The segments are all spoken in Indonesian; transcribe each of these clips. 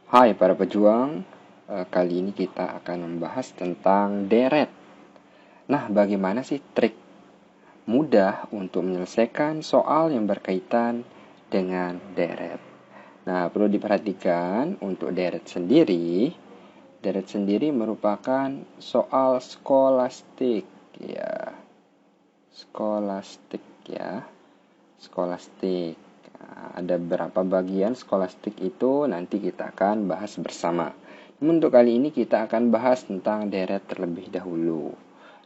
Hai para pejuang, kali ini kita akan membahas tentang deret. Nah, bagaimana sih trik mudah untuk menyelesaikan soal yang berkaitan dengan deret? Nah, perlu diperhatikan untuk deret sendiri merupakan soal skolastik ya. Skolastik ya. Skolastik. Ada beberapa bagian skolastik itu nanti kita akan bahas bersama. Namun untuk kali ini kita akan bahas tentang deret terlebih dahulu.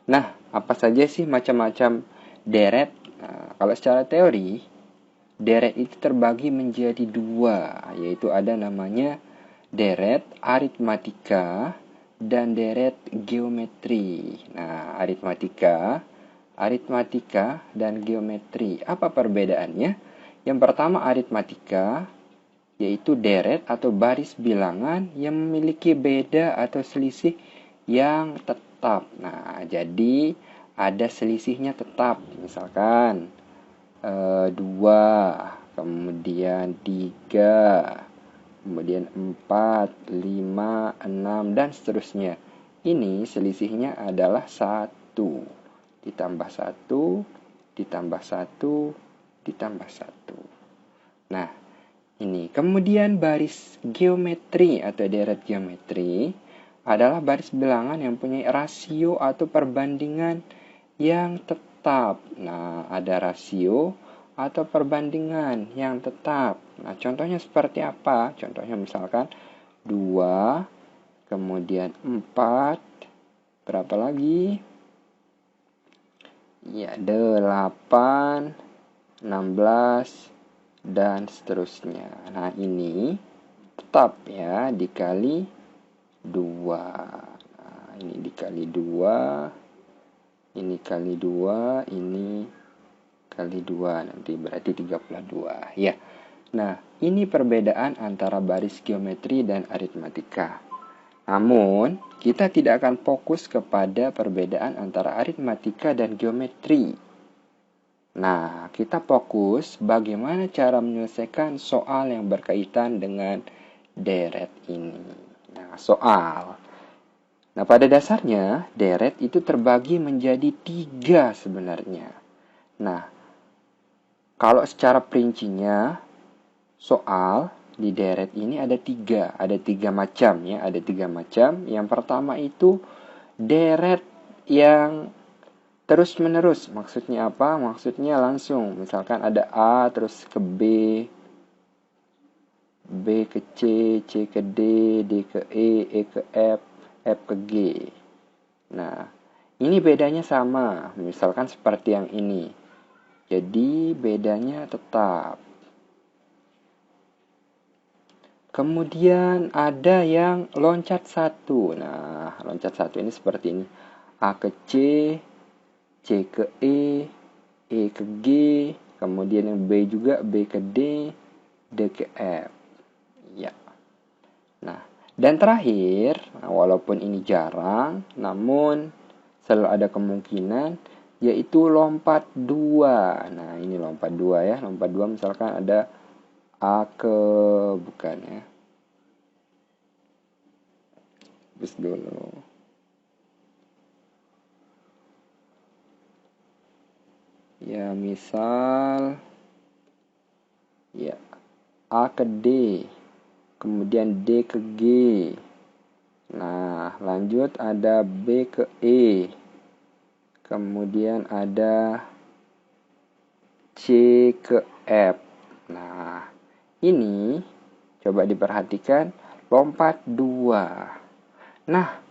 Nah, apa saja sih macam-macam deret? Nah, kalau secara teori, deret itu terbagi menjadi dua, yaitu ada namanya deret aritmatika dan deret geometri. Nah, aritmatika dan geometri. Apa perbedaannya? Yang pertama aritmatika, yaitu deret atau baris bilangan yang memiliki beda atau selisih yang tetap. Nah, jadi ada selisihnya tetap. Misalkan 2, kemudian 3, kemudian 4, 5, 6, dan seterusnya. Ini selisihnya adalah 1. Ditambah 1, ditambah 1, ditambah 1. Nah, ini. Kemudian baris geometri atau deret geometri adalah baris bilangan yang punya rasio atau perbandingan yang tetap. Nah, ada rasio atau perbandingan yang tetap. Nah, contohnya seperti apa? Contohnya misalkan 2, kemudian 4, berapa lagi? Ya, 8, 16, dan seterusnya. Nah, ini tetap ya, dikali 2. Nah, ini dikali 2, ini kali 2, ini kali 2, nanti berarti 32 ya. Nah, ini perbedaan antara baris geometri dan aritmatika. Namun, kita tidak akan fokus kepada perbedaan antara aritmatika dan geometri. Nah, kita fokus bagaimana cara menyelesaikan soal yang berkaitan dengan deret ini. Nah, soal. Nah, pada dasarnya, deret itu terbagi menjadi 3 sebenarnya. Nah, kalau secara perincinya, soal di deret ini ada 3. Ada 3 macam ya, ada 3 macam. Yang pertama itu deret yang terus menerus. Maksudnya apa? Maksudnya langsung. Misalkan ada A terus ke B, B ke C, C ke D, D ke E ke F, F ke G. Nah, ini bedanya sama. Misalkan seperti yang ini. Jadi bedanya tetap. Kemudian ada yang loncat 1. Nah, loncat 1 ini seperti ini. A ke C, C ke E ke G, kemudian yang B juga B ke D, D ke F. Ya. Nah, dan terakhir, walaupun ini jarang, namun selalu ada kemungkinan, yaitu lompat 2. Nah, ini lompat 2 ya. Lompat 2 misalkan ada A ke, bukan ya. Terus dulu. Ya, misal ya A ke D, kemudian D ke G. Nah, lanjut ada B ke E. Kemudian ada C ke F. Nah, ini coba diperhatikan lompat 2. Nah,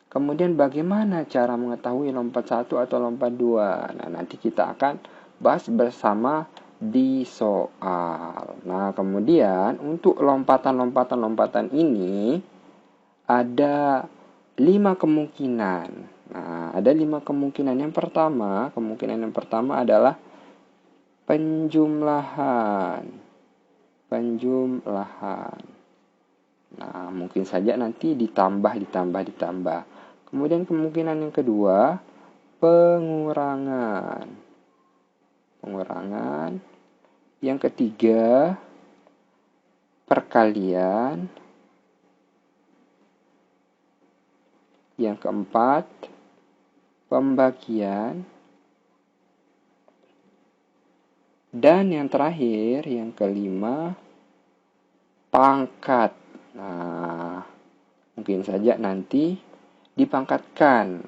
kemudian bagaimana cara mengetahui lompat 1 atau lompat 2? Nah, nanti kita akan bahas bersama di soal. Nah, kemudian untuk lompatan-lompatan ini ada 5 kemungkinan. Nah, ada 5 kemungkinan. Kemungkinan yang pertama adalah penjumlahan. Nah, mungkin saja nanti ditambah. Kemudian kemungkinan yang kedua, pengurangan. Yang ketiga, perkalian. Yang keempat, pembagian. Dan yang terakhir, yang kelima, pangkat. Nah, mungkin saja nanti dipangkatkan.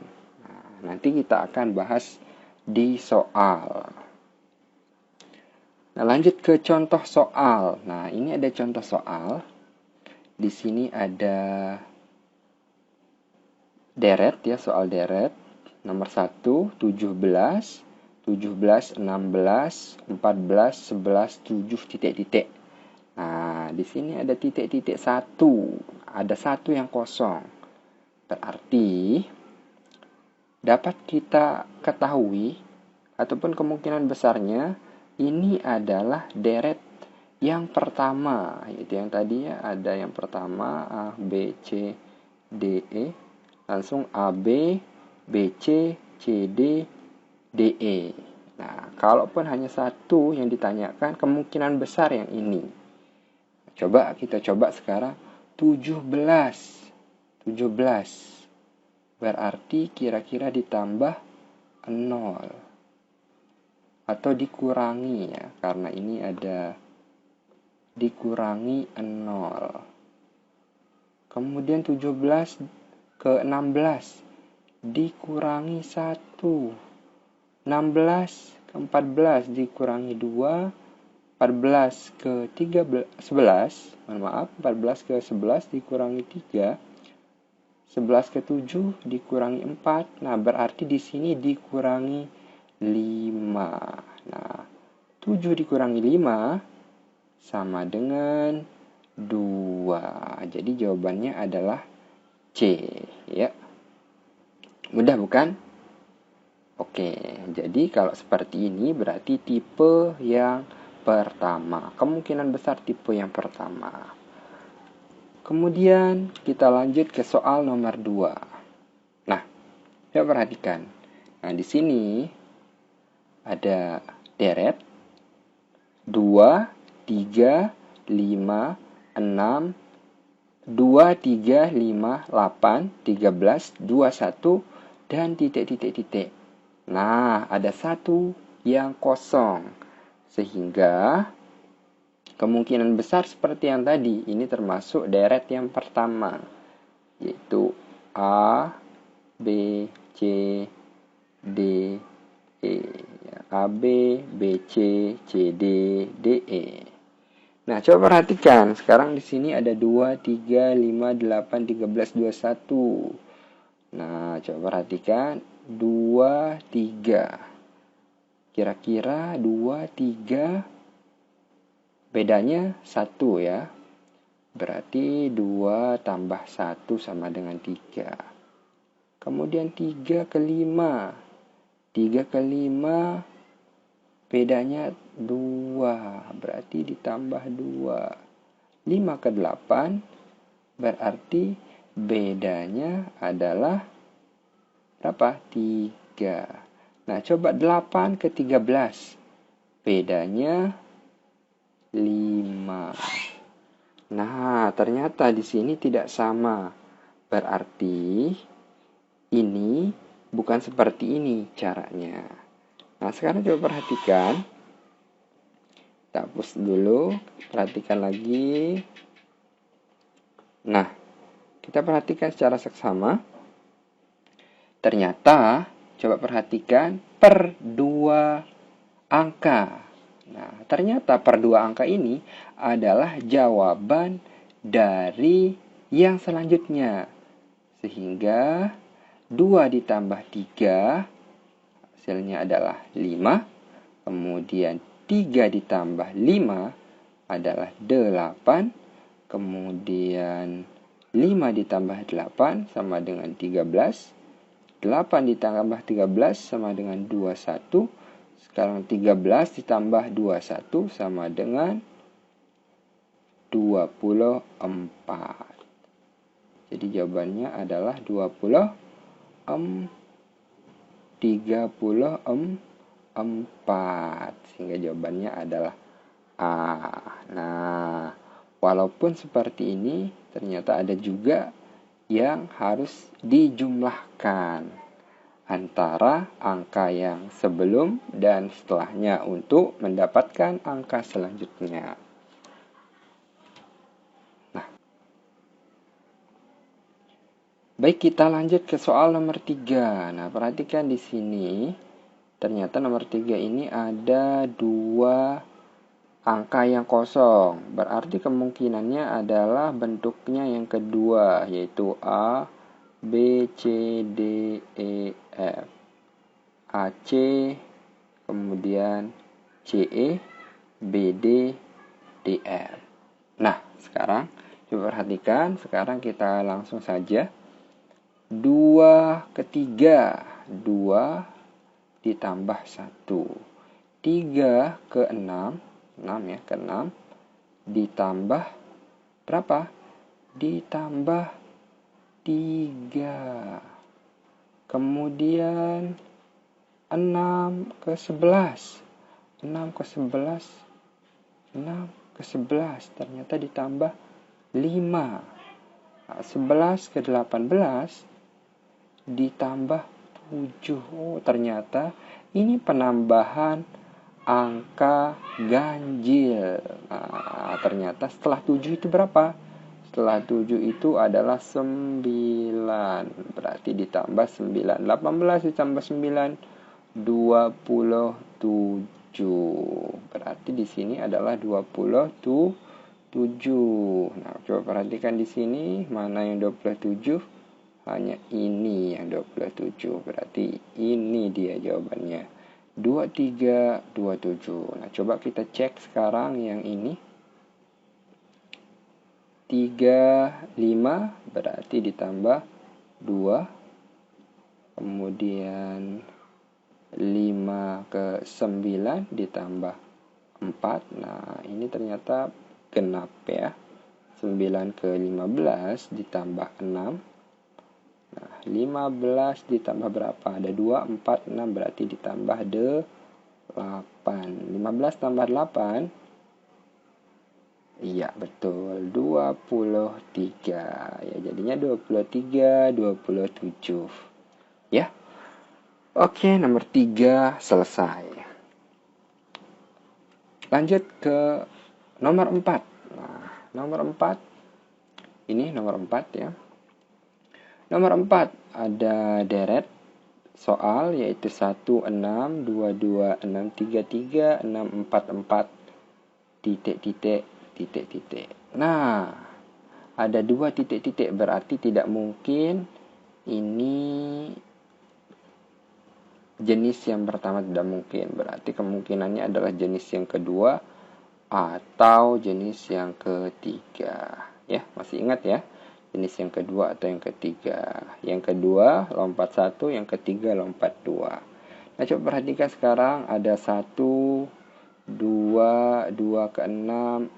Nah, nanti kita akan bahas di soal. Nah, lanjut ke contoh soal. Nah, ini ada contoh soal. Di sini ada deret ya, soal deret. Nomor 1, 17, 17, 16, 14, 11, 7, titik-titik. Nah, di sini ada titik-titik 1. Ada 1 yang kosong. Berarti dapat kita ketahui ataupun kemungkinan besarnya ini adalah deret yang pertama, yaitu yang tadi ya, ada yang pertama A, B, C, D, E, langsung A, B, B, C, C, D, D, E. Nah, kalaupun hanya satu yang ditanyakan, kemungkinan besar yang ini. Coba kita coba sekarang 17. 17. Berarti kira-kira ditambah 0. Atau dikurangi ya, karena ini ada dikurangi 0. Kemudian 17 ke 16 dikurangi 1. 16 ke 14 dikurangi 2. 14 ke 11 ke 11 dikurangi 3. 11 ke 7 dikurangi 4. Nah, berarti di sini dikurangi 5. Nah, 7 dikurangi 5 sama dengan 2. Jadi jawabannya adalah C, ya. Mudah bukan? Oke, jadi kalau seperti ini berarti tipe yang pertama. Kemungkinan besar tipe yang pertama. Kemudian kita lanjut ke soal nomor 2. Nah, coba perhatikan. Nah, di sini ada deret 2, 3, 5, 6, 2, 3, 5, 8, 13, 21, dan titik-titik-titik. Nah, ada 1 yang kosong. Sehingga kemungkinan besar seperti yang tadi, ini termasuk deret yang pertama, yaitu A, B, C, D, E. A, B, B, C, C, D, D, E. Nah, coba perhatikan. Sekarang di sini ada 2, 3, 5, 8, 13, 21. Nah, coba perhatikan. 2, 3. Kira-kira 2, 3 bedanya 1 ya. Berarti 2 tambah 1 sama dengan 3. Kemudian 3 ke 5. 3 ke 5 bedanya 2. Berarti ditambah 2. 5 ke 8 berarti bedanya adalah berapa? 3. Nah, coba 8 ke 13. Bedanya 5. Nah, ternyata di sini tidak sama. Berarti ini bukan seperti ini caranya. Nah, sekarang coba perhatikan. Kita hapus dulu. Perhatikan lagi. Nah, kita perhatikan secara seksama. Ternyata, coba perhatikan per 2 angka. Nah, ternyata per 2 angka ini adalah jawaban dari yang selanjutnya. Sehingga 2 ditambah 3 hasilnya adalah 5. Kemudian 3 ditambah 5 adalah 8. Kemudian 5 ditambah 8 sama dengan 13. 8 ditambah 13 sama dengan 21. Sekarang 13 ditambah 21 sama dengan 24. Jadi jawabannya adalah 34. Sehingga jawabannya adalah A. Nah, walaupun seperti ini, ternyata ada juga yang harus dijumlahkan antara angka yang sebelum dan setelahnya untuk mendapatkan angka selanjutnya. Nah, baik, kita lanjut ke soal nomor 3. Nah, perhatikan di sini. Ternyata nomor 3 ini ada 2 angka yang kosong. Berarti kemungkinannya adalah bentuknya yang kedua, yaitu A, B, C, D, E, F. A, C, kemudian C, E, B, D, D, F. Nah, sekarang coba perhatikan. Sekarang kita langsung saja. 2 ke 3. 2 ditambah 1. 3 ke 6. 6 ya, ke 6 ditambah berapa? Ditambah 3. Kemudian 6 ke 11. 6 ke 11. 6 ke 11 ternyata ditambah 5. 11 ke 18 ditambah 7. Oh, ternyata ini penambahan angka ganjil. Nah, ternyata setelah 7 itu berapa? Setelah 7 itu adalah 9. Berarti ditambah 9. 18 ditambah 9, 27. Berarti di sini adalah 27. Nah, coba perhatikan di sini mana yang 27? Hanya ini yang 27. Berarti ini dia jawabannya. 23, 27. Nah, coba kita cek sekarang yang ini. 3, 5 berarti ditambah 2. Kemudian 5 ke 9 ditambah 4. Nah, ini ternyata genap ya. 9 ke 15 ditambah 6. Nah, 15 ditambah berapa? Ada 2, 4, 6 berarti ditambah 8. 15 tambah 8. Iya, betul. 23. Ya, jadinya 23, 27. Ya. Oke, nomor 3 selesai. Lanjut ke nomor 4. Nah, nomor 4. Ini nomor 4 ya. Nomor 4 ada deret soal yaitu 1, 6, 2, 2, 6, 3, 3, 6, 4, 4, titik-titik, titik-titik. Nah, ada 2 titik-titik berarti tidak mungkin ini jenis yang pertama, tidak mungkin. Berarti kemungkinannya adalah jenis yang kedua atau jenis yang ketiga. Ya, masih ingat ya? Jenis yang kedua atau yang ketiga. Yang kedua lompat 1, yang ketiga lompat 2. Nah, coba perhatikan sekarang ada 1, 2, 2 ke 6,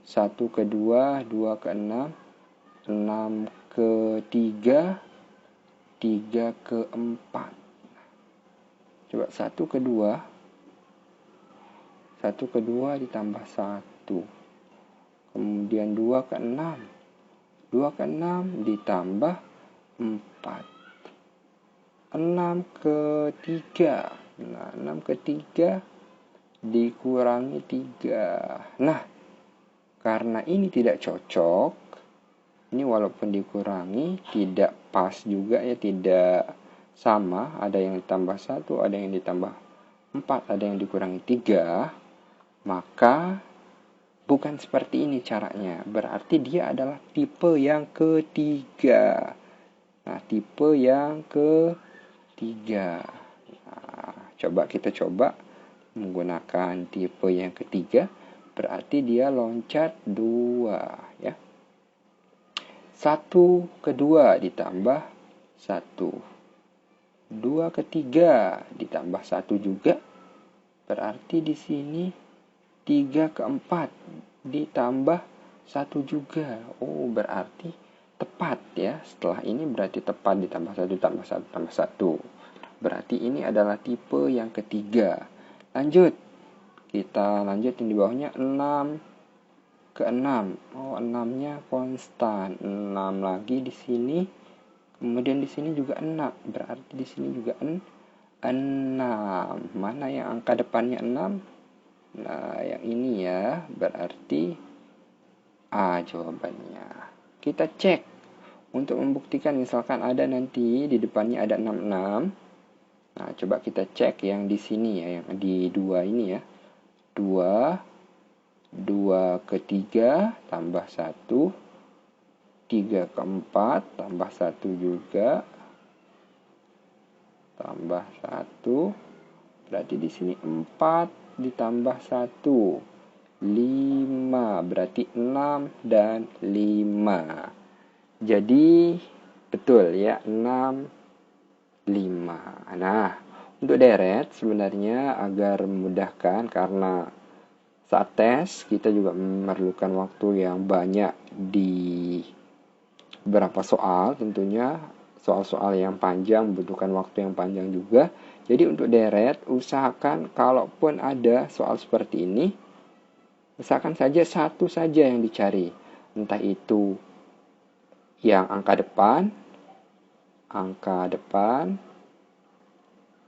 1 ke 2, 2 ke 6, 6 ke 3, 3 ke 4. Coba 1 ke 2. 1 ke 2 ditambah 1. Kemudian 2 ke 6. 2 ke 6 ditambah 4. 6 ke 3. Nah, 6 ke 3 dikurangi 3. Nah, karena ini tidak cocok, ini walaupun dikurangi tidak pas juga ya, tidak sama. Ada yang ditambah 1, ada yang ditambah 4, ada yang dikurangi 3. Maka bukan seperti ini caranya. Berarti dia adalah tipe yang ketiga. Nah, tipe yang ketiga. Nah, kita coba menggunakan tipe yang ketiga. Berarti dia loncat 2 ya. 1 ke 2 ditambah 1. 2 ke 3 ditambah 1 juga. Berarti di sini 3 ke 4 ditambah 1 juga. Oh, berarti tepat ya. Setelah ini berarti tepat, ditambah 1 tambah 1 tambah 1. Berarti ini adalah tipe yang ketiga. Lanjut. Kita lanjut yang di bawahnya 6. ke 6. Oh, 6-nya konstan. 6 lagi di sini. Kemudian di sini juga 6. Berarti di sini juga 6. Mana yang angka depannya 6? Nah, yang ini ya. Berarti A jawabannya. Kita cek. Untuk membuktikan misalkan ada nanti di depannya ada 66. Nah, coba kita cek yang di sini ya, yang di 2 ini ya. 2 ke 3 tambah 1, 3 ke 4 tambah 1 juga, tambah 1, berarti di sini 4 ditambah 1, 5, berarti 6 dan 5. Jadi betul ya, 6, 5. Nah, untuk deret sebenarnya agar memudahkan, karena saat tes kita juga memerlukan waktu yang banyak di beberapa soal, tentunya soal-soal yang panjang membutuhkan waktu yang panjang juga. Jadi untuk deret, usahakan kalaupun ada soal seperti ini, usahakan saja satu saja yang dicari. Entah itu yang angka depan,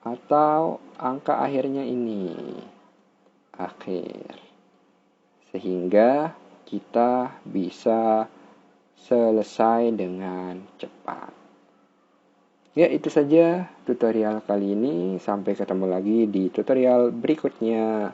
atau angka akhirnya ini, akhir. Sehingga kita bisa selesai dengan cepat. Ya, itu saja tutorial kali ini. Sampai ketemu lagi di tutorial berikutnya.